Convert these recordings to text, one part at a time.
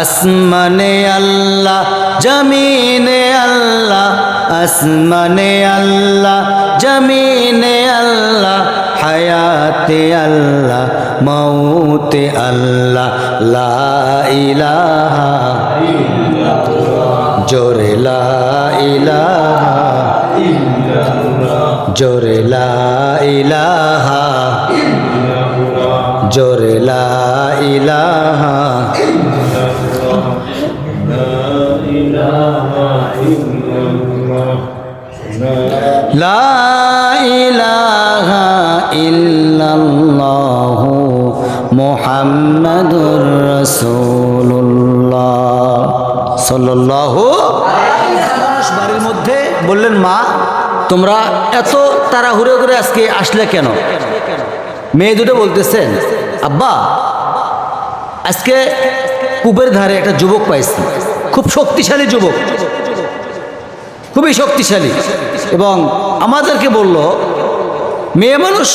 আসমানে আল্লাহ জমিনে আল্লাহ, আসমানে আল্লাহ জমিনে আল্লাহ, হায়াতে আল্লাহ মৌতে আল্লাহ, লা ইলাহা জোরে লা ইলাহা, জোরে লা ইলাহা, জোরে লা ইলাহা, লা ইলাহা ইল্লাল্লাহু মুহাম্মাদুর রাসূলুল্লাহ সাল্লাল্লাহু আলাইহি ওয়াসাল্লাম। বাড়ির মধ্যে বললেন, মা তোমরা এত তাড়াহুড়ো করে আজকে আসলে কেন? মেয়ে দুটো বলতেছেন, আব্বা আজকে কূপের ধারে একটা যুবক পাইছি, খুব শক্তিশালী যুবক, খুবই শক্তিশালী, এবং আমাদেরকে বলল মেয়ে মানুষ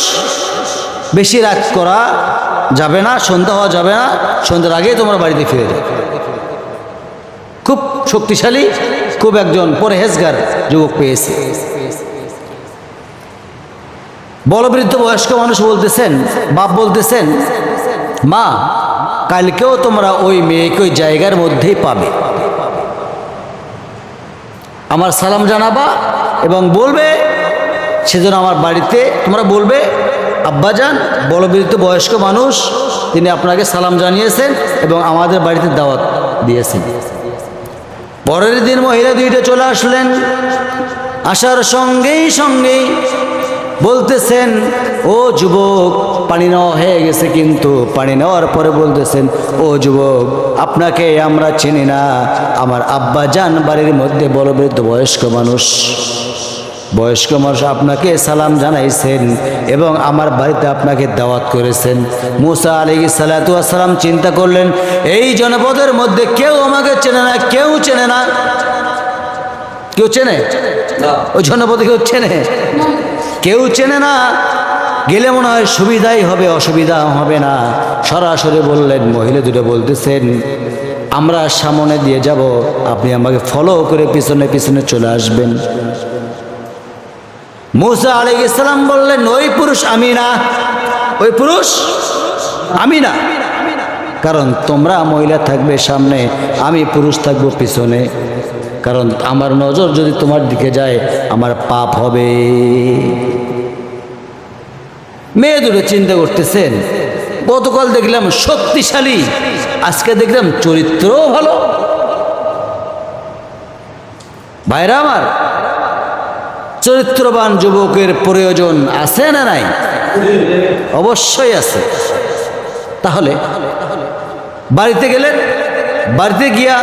বেশি রাত করা যাবে না, সন্ধ্যা হওয়া যাবে না, সন্ধ্যার আগেই তোমরা বাড়িতে ফিরে যাবে। খুব শক্তিশালী, খুব একজন পরহেজগার যুবক পেয়েছে। বলবৃদ্ধ বয়স্ক মানুষ বলতেছেন, বাপ বলতেছেন, মা কালকেও তোমরা ওই মেয়েকে ওই জায়গার মধ্যেই পাবে, আমার সালাম জানাবা এবং বলবে সেজন্য আমার বাড়িতে তোমরা বলবে আব্বাজান বলবৃদ্ধ বয়স্ক মানুষ, তিনি আপনাকে সালাম জানিয়েছেন এবং আমাদের বাড়িতে দাওয়াত দিয়েছেন। পরের দিন মহিলা দুইটা চলে আসলেন, আসার সঙ্গেই সঙ্গেই বলতেছেন, ও যুবক পানি নেওয়া হয়ে গেছে, কিন্তু পানি নেওয়ার পরে বলতেছেন, ও যুবক আপনাকে আমরা চিনি না, আমার আব্বা জান বাড়ির মধ্যে বলবৃদ্ধ বয়স্ক মানুষ আপনাকে সালাম জানাইছেন এবং আমার বাড়িতে আপনাকে দাওয়াত করেছেন। মুসা আলাইহিস সালাতু ওয়াস সালাম চিন্তা করলেন, এই জনপদের মধ্যে কেউ আমাকে চেনে না, কেউ চেনে না, কেউ চেনে ওই জনপদে কেউ চেনে, কেউ চেনে না, গেলে মনে হয় সুবিধাই হবে, অসুবিধা হবে না। সরাসরি বললেন, মহিলা দুটো বলতেছেন, আমরা সামনে দিয়ে যাব, আপনি আমাকে ফলো করে পিছনে পিছনে চলে আসবেন। মুসা আলাইহিস সালাম বললেন, ওই পুরুষ আমি না, ওই পুরুষ আমি না, কারণ তোমরা মহিলা থাকবে সামনে, আমি পুরুষ থাকবো পিছনে, কারণ আমার নজর যদি তোমার দিকে যায় আমার পাপ হবে। মেয়ে দুটো চিন্তা করতেছেন, গতকাল দেখলাম শক্তিশালী, আজকে দেখলাম চরিত্রও ভালো। ভাইরা আমার, চরিত্রবান যুবকের প্রয়োজন আছে না নাই? অবশ্যই আছে। তাহলে বাড়িতে গেলেন, বাড়িতে গিয়া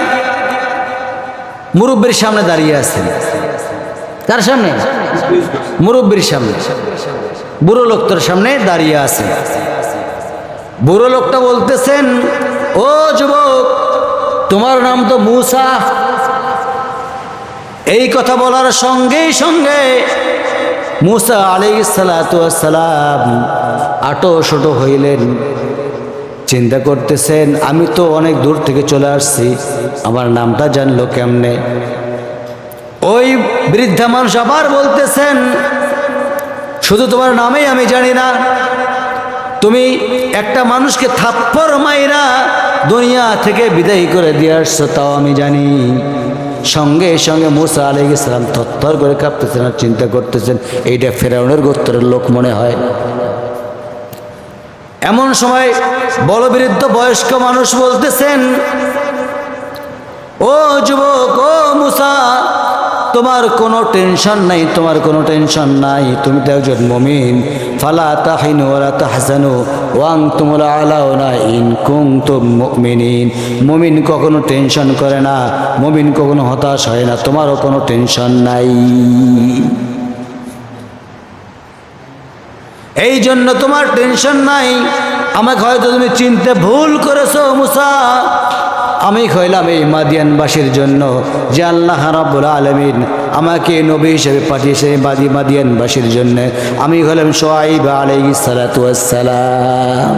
মুরব্বির সামনে দাঁড়িয়ে আছেন। কার সামনে? মুরব্বির সামনে, বুড়ো লোকটার সামনে দাঁড়িয়ে আছে। বুড়ো লোকটা বলতেছেন, ও যুবক তোমার নাম তো মুসা। এই কথা বলার সঙ্গেই সঙ্গে মুসা আলাইহিস সালাতু ওয়াস সালাম আটো শটো হইলেন, চিন্তা করতেছেন, আমি তো অনেক দূর থেকে চলে আসছি, আমার নামটা জানলো কেমনে? ওই বৃদ্ধা মানুষ আবার বলতেছেন, শুধু তোমার নামেই আমি জানি না, তুমি একটা মানুষকে থাপ্পড় মাইরা দুনিয়া থেকে বিদায় করে দিয়ে আসছো, তাও আমি জানি। সঙ্গে সঙ্গে মুসা আলাইহিস সালাম থরথর করে কাঁপতেছেন আর চিন্তা করতেছেন, এইটা ফেরাউনের গোত্রের লোক মনে হয়। এমন সময় বলবৃদ্ধ বয়স্ক মানুষ বলতেছেন, ও যুবক, ও মুসা, তোমার কোনো টেনশন নাই, তোমার কোনো টেনশন নাই, তুমি তো একজন মুমিন। ফালা তাহিনু ওয়ালা তাহজানু ওয়া আনতুমুল আলাউনা ইন কুনতুম মুমিনিন। মুমিন কখনো টেনশন করে না, মুমিন কখনো হতাশ হয় না, তোমারও কোনো টেনশন নাই। এই জন্য তোমার টেনশন নাই। আমাকে হয়তো তুমি চিনতে ভুল করেছো মুসা, আমি কইলাম এই মাদিয়ানবাসীর জন্য যে আল্লাহ রাব্বুল আলামিন আমাকে নবী হিসেবে পাঠিয়েছে মাদিয়ানবাসীর জন্য। আমি হলাম শুআইব আলাইহিস সালাতু ওয়াস সালাম।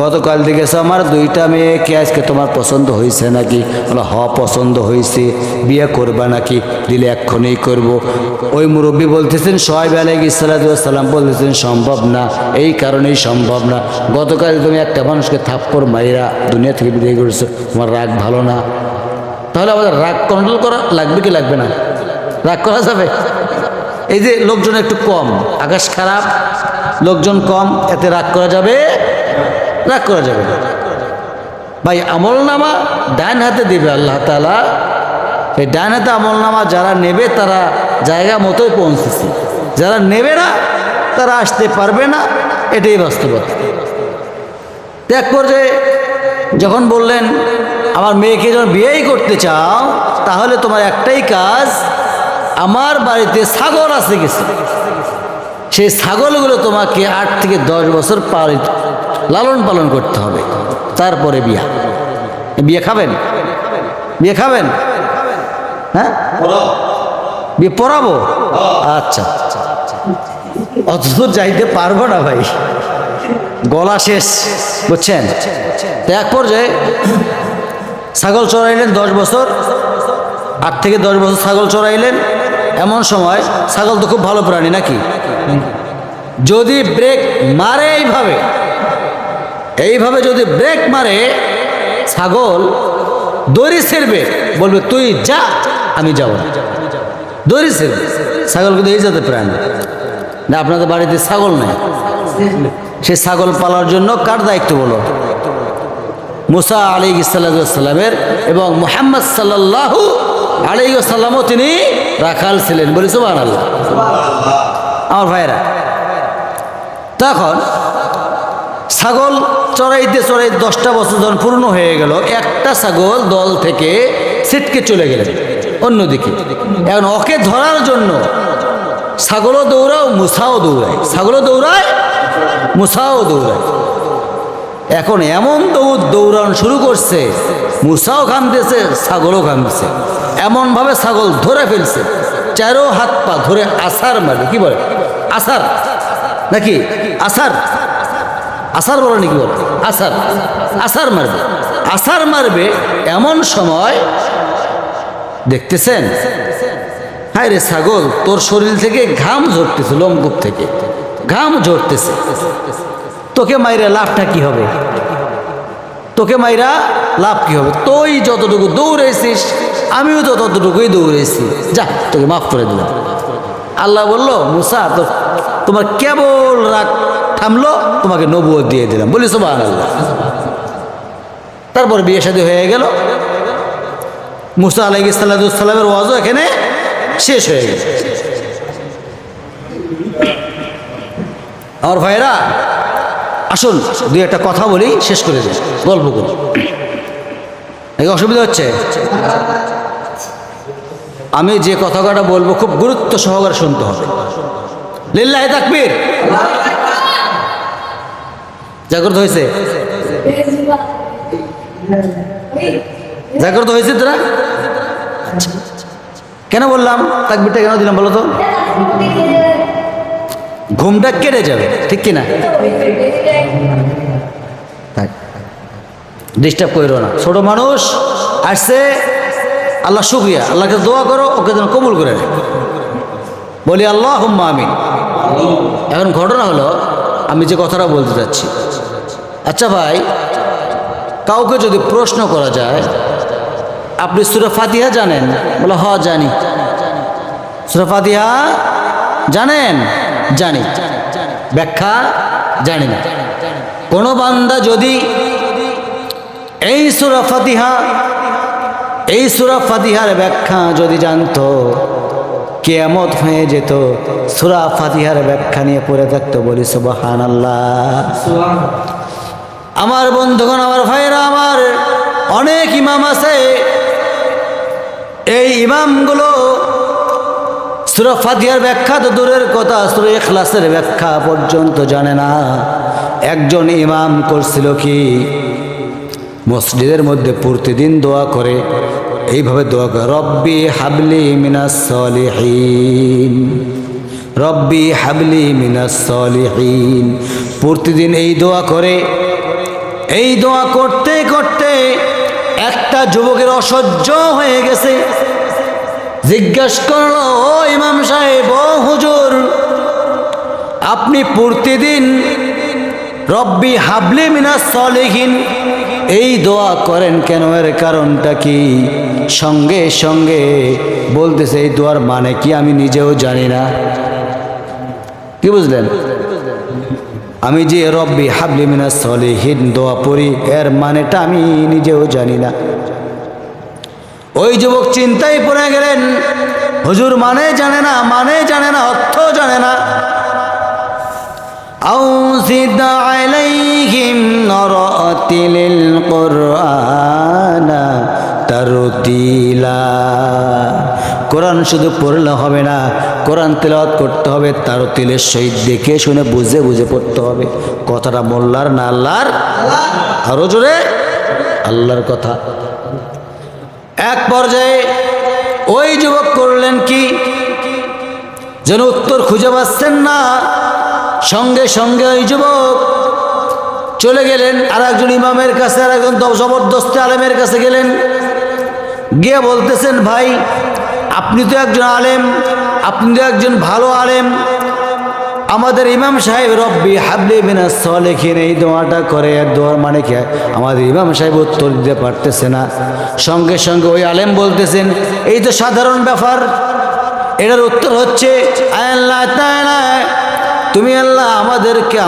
গতকাল দেখেছো আমার 2টা মেয়েকে, আজকে তোমার পছন্দ হয়েছে নাকি? বলো হ পছন্দ হয়েছে। বিয়ে করবা নাকি? দিলে এক্ষুনি করব। ওই মুরব্বী বলতেছেন সোহাইব আলাইহিস সালাম বলতেছেন সম্ভব না, এই কারণেই সম্ভব না, গতকাল তুমি একটা মানুষকে থাপ্পড় মাইরা দুনিয়া থেকে বিদায় করেছো, তোমার রাগ ভালো না। তাহলে আমাদের রাগ কন্ট্রোল করা লাগবে কি লাগবে না? রাগ করা যাবে? এই যে লোকজন একটু কম, আকাশ খারাপ, লোকজন কম, এতে রাগ করা যাবে? রাগ করা যাবে না। ভাই আমলনামা ডান হাতে দেবে আল্লাহ তাআলা, এই ডান হাতে আমলনামা যারা নেবে তারা জায়গা মতোই পৌঁছেছে, যারা নেবে না তারা আসতে পারবে না, এটাই বাস্তবতা। ত্যাগ পর্যায়ে যখন বললেন আমার মেয়েকে যখন বিয়েই করতে চাও তাহলে তোমার একটাই কাজ, আমার বাড়িতে ছাগল আছে কিছু, সেই ছাগলগুলো তোমাকে 8 থেকে 10 বছর লালন পালন করতে হবে, তারপরে বিয়া। বিয়ে খাবেন? বিয়ে খাবেন? হ্যাঁ, বিয়ে পড়াবো? আচ্ছা, অত দূর যাইতে পারবো না ভাই, গলা শেষ, বুঝছেন? এক পর্যায়ে ছাগল চড়াইলেন 10 বছর, 8 থেকে 10 বছর ছাগল চড়াইলেন। এমন সময় ছাগল তো খুব ভালো প্রাণী নাকি, যদি ব্রেক মারে এইভাবে যদি ব্রেক মারে, ছাগল দড়ি ছেড়বে, বলবে তুই যা, আমি যাব না, দড়ি ছেড়বে। ছাগল কিন্তু এই জাতের প্রাণী না। আপনাদের বাড়িতে ছাগল নেই, সে ছাগল পালার জন্য কার দায়িত্ব বলো? মুসা আলাইহিস সালামের, এবং মুহাম্মদ সাল্লাল্লাহু আলাইহি ওয়াসাল্লামও তিনি রাখাল ছিলেন, বলি সুবহানাল্লাহ। আমার ভাইরা, তখন ছাগল চড়াইতে 10টা বছর যখন পূর্ণ হয়ে গেল, একটা ছাগল দল থেকে ছিটকে চলে গেলেন অন্যদিকে। এখন ওকে ধরার জন্য ছাগলও দৌড়াও, মুসাও দৌড়ায়, ছাগলও দৌড়ায়, মুসাও দৌড়ায়। এখন এমন দৌড়ানো শুরু করছে, মুসাও ঘামতেছে, ছাগলও ঘামতেছে, এমনভাবে ছাগল ধরে ফেলছে, 4 হাত পা ধরে আসার মারবে। কি বলে? আসার নাকি? আসার, আসার বলে নাকি? বলে আসার, আসার মারবে, আসার মারবে। এমন সময় দেখতেছেন, হায় রে ছাগল, তোর শরীর থেকে ঘাম ঝরতেছে, লোমকূপ থেকে ঘাম ঝরতেছে, তোকে মাইরা লাভটা কি হবে? তোকে মাইরা লাভ কি হবে? তুই যতটুকু দৌড়েছিস আমিও তো ততটুকুই দৌড়েছি, যা তোকে মাফ করে দিলাম। আল্লাহ বলল, মুসা তোমার কেবল রাগ থামলো, তোমাকে নবুয়ত দিয়ে দিলাম, বলি সুবহানাল্লাহ। তারপর বিয়ে শাদী হয়ে গেল। মুসা আলাইহিস সালামের ওয়াজও এখানে শেষ হয়ে গেল। আমার ভাইরা আসুন 2-একটা কথা বলি, শেষ করে দিই, গল্প করি। এই অসুবিধা হচ্ছে? আমি যে কথাটা বলবো খুব গুরুত্ব সহকারে শুনতে হবে। লিল্লাহি তাকবীর। জাগ্রত হয়েছে? জাগ্রত হয়েছে তোরা? কেন বললাম তাকবীরটা, কেন দিলাম বলো তো? ঘুমটা কেটে যাবে, ঠিক কিনা? ডিস্টার্ব করো না, ছোট মানুষ আসছে, আল্লাহ শুকরিয়া, আল্লাহকে দোয়া করো ওকে যেন কবুল করে নেয়, বলি আল্লাহুম্মা আমিন। এখন ঘটনা হলো, আমি যে কথাটা বলতে চাচ্ছি, আচ্ছা ভাই, কাউকে যদি প্রশ্ন করা যায় আপনি সূরা ফাতিহা জানেন? বলে হ জানি। সূরা ফাতিহা জানেন? জানি। ব্যাখ্যা জানি না। কোন বান্দা যদি এই সূরা ফাতিহার ব্যাখ্যা যদি জানতো, কিয়ামত হয়ে যেত, সূরা ফাতিহার ব্যাখ্যা নিয়ে পড়ে থাকতো, বলি সুবহানাল্লাহ। আমার বন্ধুগণ, আমার ভাইরা, আমার অনেক ইমাম আছে, এই ইমামগুলো সূরা ফাতিহার ব্যাখ্যা তো দূরের কথা, সূরা ইখলাসের ব্যাখ্যা পর্যন্ত জানে না। একজন ইমাম করছিল কি, মসজিদের মধ্যে প্রতিদিন দোয়া করে, এইভাবে দোয়া করে, রব্বি হাবলি মিনাস সলিহিন, রব্বি হাবলি মিনাস সলিহিন। প্রতিদিন এই দোয়া করে এই দোয়া করতে করতে একটা যুবকের অসহ্য হয়ে গেছে। জিজ্ঞাসা করলো, ও ইমাম সাহেব, ও হুজুর, আপনি প্রতিদিন রব্বি হাবলি মিনাস সলিহিন এই দোয়া করেন কেন, এর কারণটা কি? সঙ্গে সঙ্গে বলতেছে, এই দোয়ার মানে কি আমি নিজেও জানি না। কি বুঝলেন? আমি যে রব্বি হাবলি মিনাস সলিহিন দোয়া পড়ি, এর মানেটা আমি নিজেও জানি না। ওই যুবক চিন্তায় পড়ে গেলেন, হুজুর মানে জানে না, মানে জানে না, অর্থ জানে না। أوزد عليهم ورتل القرآن ترتيلا কোরআন শুধু পড়লে হবে না, কোরআন তেলাওয়াত করতে হবে তারতিলের সহিত, দেখে শুনে বুঝে বুঝে পড়তে হবে। কথাটা মোল্লার না আল্লাহর? আরো জোরে, আল্লাহর কথা। এক পর্যায়ে ওই যুবক করলেন কি, যেন উত্তর খুঁজে পাচ্ছেন না, সঙ্গে সঙ্গে ওই যুবক চলে গেলেন আর একজন ইমামের কাছে, আর একজন জবরদস্ত আলেমের কাছে গেলেন। গিয়ে বলতেছেন, ভাই আপনি তো একজন আলেম, আপনি তো একজন ভালো আলেম, আমাদের ইমাম সাহেব রব্বি হাবলি মিনাস সলিহিন এই দোয়াটা করে, এর দোয়ার মানে কি? আমাদের ইমাম সাহেব উত্তর দিতে পারতেছে না। সঙ্গে সঙ্গে ওই আলেম বলতেছেন, এই তো সাধারণ ব্যাপার, এটার উত্তর হচ্ছে, আল্লাহ তাআলা, তুমি আল্লাহ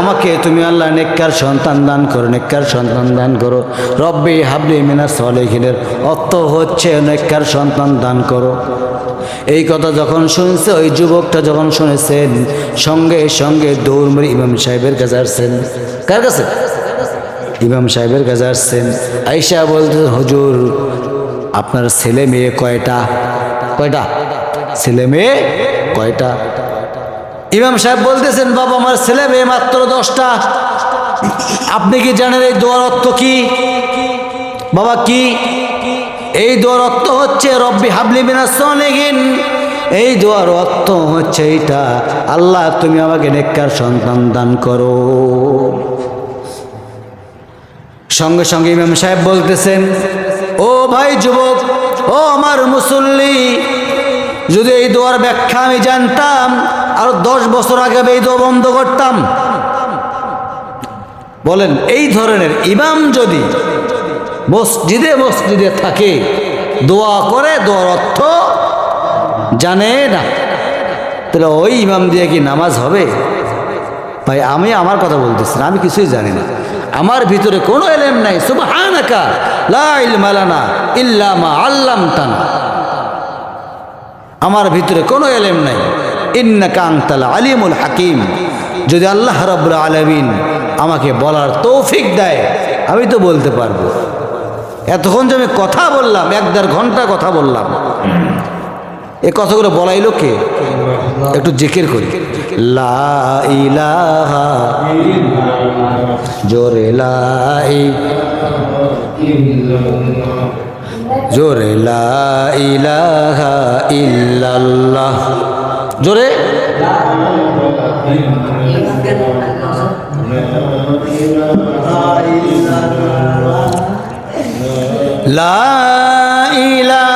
আমাকে তুমি আল্লাহ নেককার সন্তান দান করো, নেককার সন্তান দান করো। রব্বি হাবলি মিনাস সলিহিনের অর্থ হচ্ছে নেককার সন্তান দান করো। এই কথা যখন শুনছে, ওই যুবকটা যখন শুনেছেন, সঙ্গে সঙ্গে দৌড় মেরে ইমাম সাহেবের কাছে আসছেন। কার কাছে? ইমাম সাহেবের কাছে আসছেন। আয়েশা বলতে, হুজুর আপনার ছেলে মেয়ে কয়টা? কয়টা ছেলে মেয়ে কয়টা? ইমাম সাহেব বলতেছেন, বাবা আমার ছেলে মেয়ে মাত্র 10টা। আপনি কি জানেন এই দোয়ার অর্থ কি? বাবা কি? এই দোয়ার অর্থ হচ্ছে রব্বি হাবলি মিনাস সলিহিন। এই দোয়ার অর্থ হচ্ছে এইটা, আল্লাহ তুমি আমাকে নেককার সন্তান দান করো। সঙ্গে সঙ্গে ইমাম সাহেব বলতেছেন, ও ভাই যুবক, ও আমার মুসল্লি, যদি এই দোয়ার ব্যাখ্যা আমি জানতাম, আর 10 বছর আগে এই দোয়া বন্ধ করতাম। বলেন, এই ধরনের ইমাম যদি মসজিদে মসজিদে থাকে, দোয়া করে, দোয়ার অর্থ জানে না, তাহলে ওই ইমাম দিয়ে কি নামাজ হবে? ভাই আমি আমার কথা বলতেছি না, আমি কিছুই জানি না, আমার ভিতরে কোনো ইলম নাই। সুবহানাকা লা ইলমা লানা ইল্লা মা আল্লামতানা, আমার ভিতরে কোনো ইলম নাই। ইন্নাকা আনতাল আলিমুল হাকিম। যদি আল্লাহ রাব্বুল আলামিন আমাকে বলার তৌফিক দেয়, আমি তো বলতে পারবো। এতক্ষণ যে আমি কথা বললাম, 1-1.5 ঘন্টা কথা বললাম, এই কথাগুলো বলাইলো কে? একটু জিকির করি, লা ইলাহা জোরে লা জোরে লা ইলাহা ইল্লাল্লাহ, জোরে লা ইলাহা